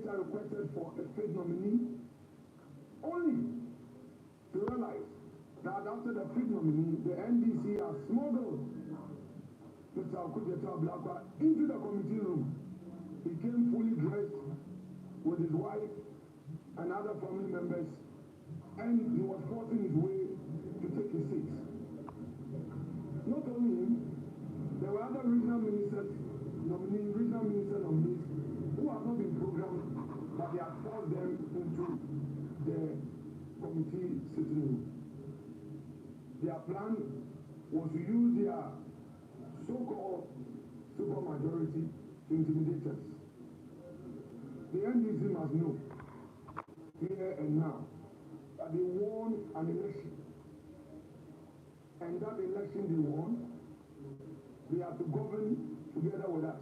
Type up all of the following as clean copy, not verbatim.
Speaker requested for a faith nominee, only to realize that after the faith nominee, the NDC has smuggled Mr. Akudzeto Ablakwa into the committee room. He came fully dressed with his wife and other family members, and he was forcing his way to take his seat. Not only him, there were other regional minister nominees who have not been programmed, but they have forced them into the committee sitting room. Their plan was to use their so-called supermajority to intimidate us. The NDC must know, here and now, that they won an election. And that election they won, they have to govern together with us.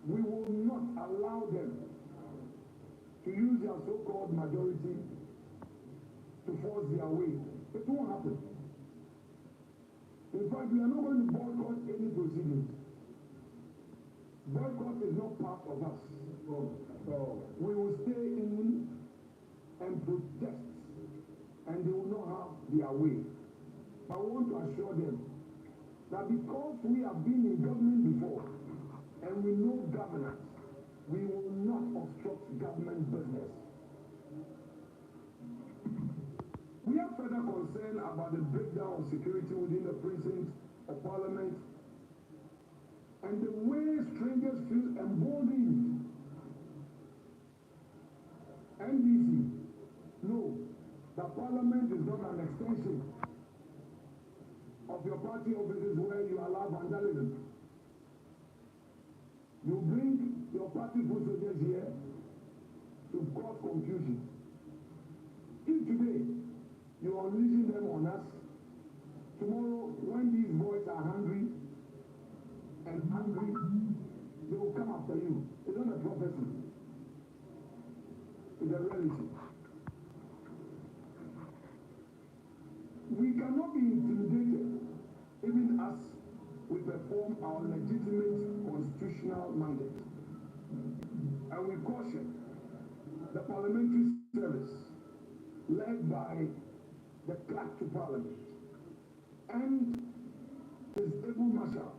We will not allow them to use their so-called majority to force their way. It won't happen. In fact, we are not going to boycott any proceedings. Boycott is not part of us. We will stay in and protest, and they will not have their way. But I want to assure them that because we have been in government before and we know governance, we will not obstruct government business. We have further concern about the breakdown of security within the precincts of Parliament and the way strangers feel emboldened. NDC, know that Parliament is not an extension of your party offices where you allow vandalism. You bring your party foot soldiers here to cause confusion. If today you are unleashing them on us, tomorrow when these boys are hungry and angry, they will come after you. It's not a prophecy. It's a reality. We cannot be intimidated even as we perform our legitimate constitutional mandate. And we caution the parliamentary service led by the clerk to Parliament and his able marshal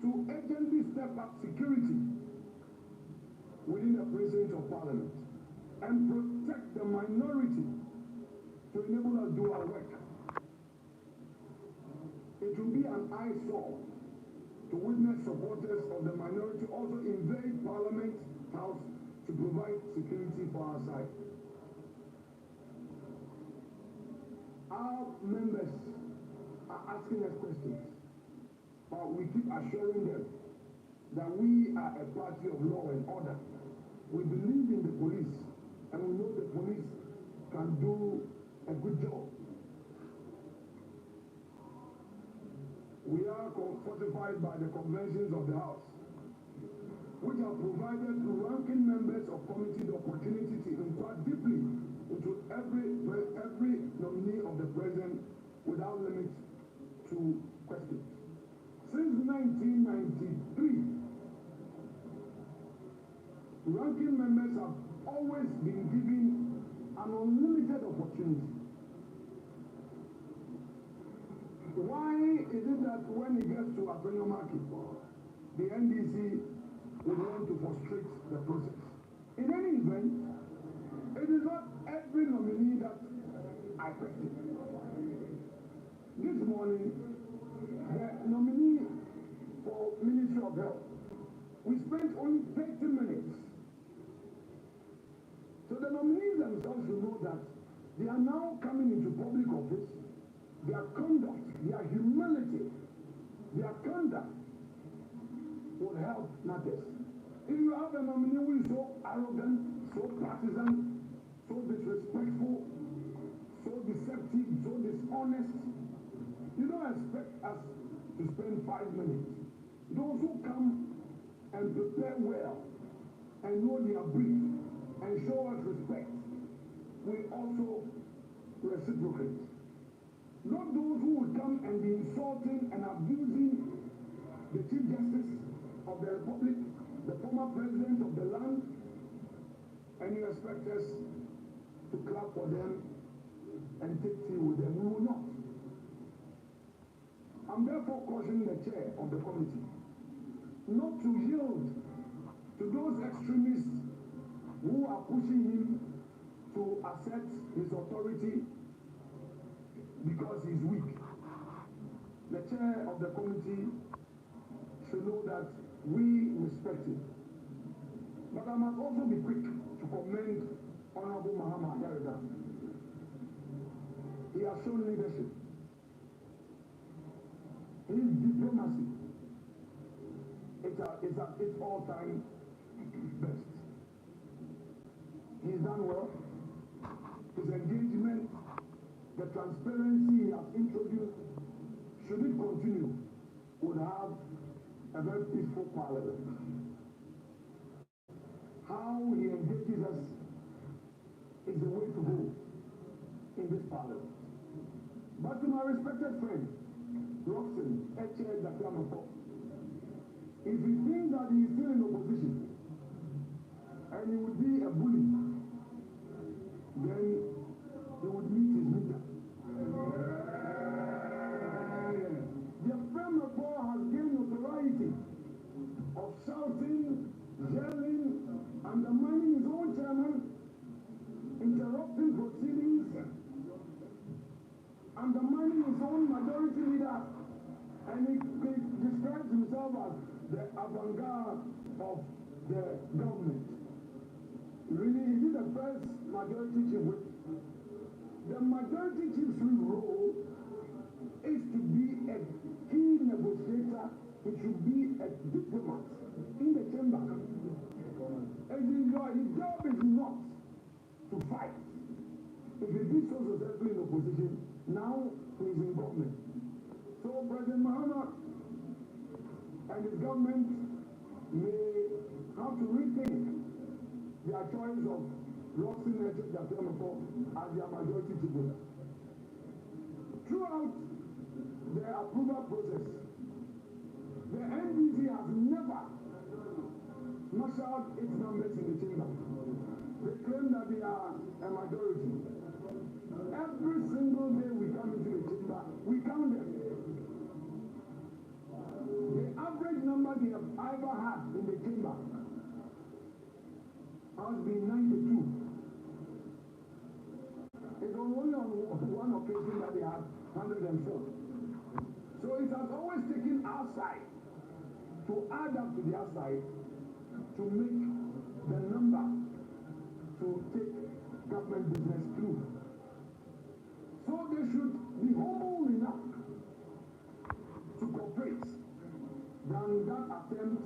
to urgently step up security within the precinct of Parliament and protect the minority to enable us to do our work. It will be an eyesore to witness supporters of the minority also invade Parliament House to provide security for our side. Our members are asking us questions, but we keep assuring them that we are a party of law and order. We believe in the police, and we know the police can do a good job. We are fortified by the conventions of the House, which have provided to ranking members of committee the opportunity to inquire deeply into every nominee of the president without limit to questions. Since 1993, ranking members have always been given an unlimited opportunity. Why is it that when it gets to Apenyo Market, the NDC would want to frustrate the process? In any event, it is not every nominee that I question. This morning, the nominee for Ministry of Health, we spent only 30 minutes. So the nominees themselves should know that they are now coming into public office. Their conduct, their humility, their conduct will help matters. If you have a nominee who is so arrogant, so partisan, so disrespectful, so deceptive, so dishonest, you don't expect us to spend 5 minutes. Those who come and prepare well and know their brief and show us respect, we also reciprocate. Not those who would come and be insulting and abusing the Chief Justice of the Republic, the former President of the land, and you expect us to clap for them and take tea with them. We will not. I'm therefore cautioning the chair of the committee not to yield to those extremists who are pushing him to assert his authority because he's weak. The chair of the committee should know that we respect him. But I must also be quick to commend Honorable Mahama Yarega. He has shown leadership. His diplomacy is at its all-time best. He's done well. His engagement, the transparency he has introduced, should it continue, would have a very peaceful parliament. How he engages us is the way to go in this parliament. But to my respected friend, Roxanne Eche Dakiamako, if you think that he is still in opposition and he would be a bully, then he would meet his meter. The Fremako has gained notoriety of shouting, yelling, undermining his own chairman, interrupting proceedings, undermining his own majority leader, and he describes himself as the avant-garde of the government. Really, is it the first majority chief whip? The majority chief's role is to be a key negotiator. He should be a diplomat in the chamber. And his job is not to fight. If he did so successfully in opposition, now he is in government. So President Mahama and his government may have to rethink their choice of Roxanne Eche Dakiamako as their majority chief. Throughout the approval process, the NDC has never marshaled its numbers in the chamber. They claim that they are a majority. Every single day we come into the chamber, we count them. The average number they have ever had in the chamber has been 92. It's only on one occasion that they have 104. So it has always taken our side to add up to their side to make the number to take government business through. So they should be humble enough to cooperate than that attempt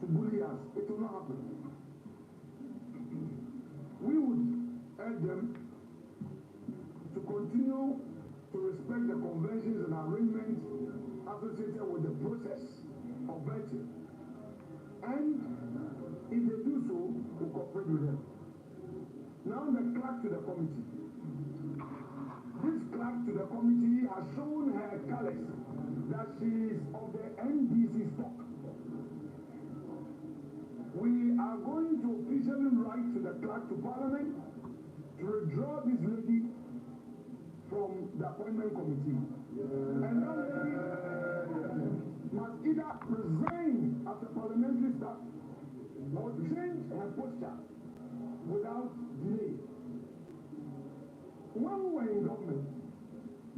to bully us. It will not happen. We would urge them to continue to respect the conventions and arrangements associated with the process of vetting. And if they do so, we'll cooperate with them. Now the clerk to the committee. This clerk to the committee has shown her colors that she is of the NDC stock. We are going to officially write to the clerk to Parliament to withdraw this lady from the appointment committee. And that lady must either resign as a parliamentary staff or change her posture without delay. When we were in government,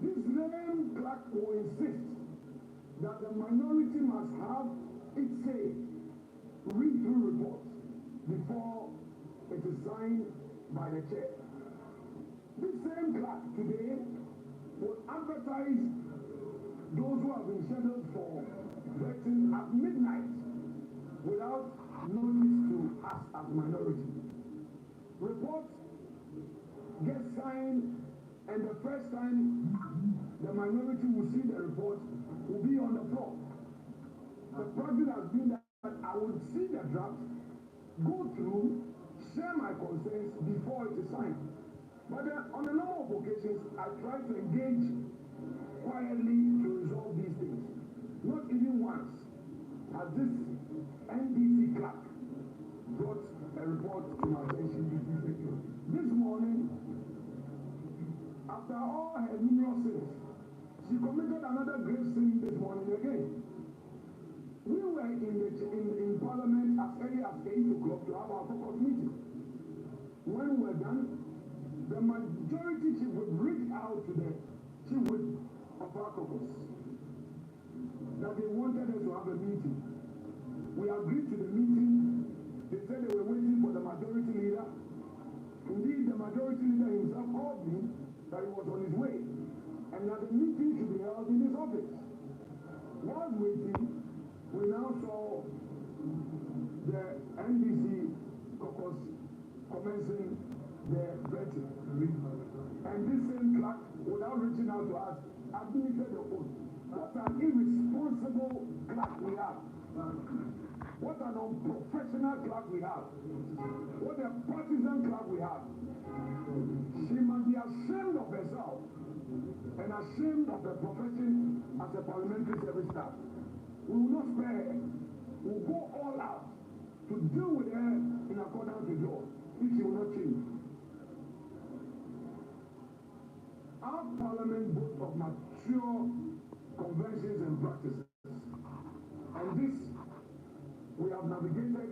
this same clerk will insist that the minority must have its say, read through reports before it is signed by the chair. This same clerk today will advertise those who have been scheduled for vetting at midnight without notice to us as minority. Reports get signed, and the first time the minority will see the report will be on the floor. The practice has been that I will see the draft, go through, share my concerns before it is signed. But on a number of occasions, I try to engage quietly to resolve these things. Not even once has this NDC clerk brought a report to my attention. her numerous sins. She committed another grave sin this morning again. We were in Parliament as early as 8 o'clock to have our caucus meeting. When we were done, the majority chief would reach out to the chief whip of our caucus that they wanted us to have a meeting. We agreed to the meeting. They said they were waiting for the majority leader. Indeed, the majority leader himself called me that he was on his way and that the meeting should be held in his office. While waiting, we now saw the NDC caucus commencing their vetting. And this same clerk, without reaching out to us, administered the oath. What an irresponsible clerk we have. What an unprofessional clerk we have. What a partisan clerk we have. She must be ashamed of herself and ashamed of her profession as a parliamentary service staff. We will not spare her. We will go all out to deal with her in accordance with law if she will not change. Our parliament boasts of mature conventions and practices, and this we have navigated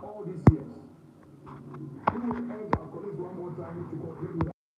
all these years. We will urge our colleagues one more time to cooperate with us.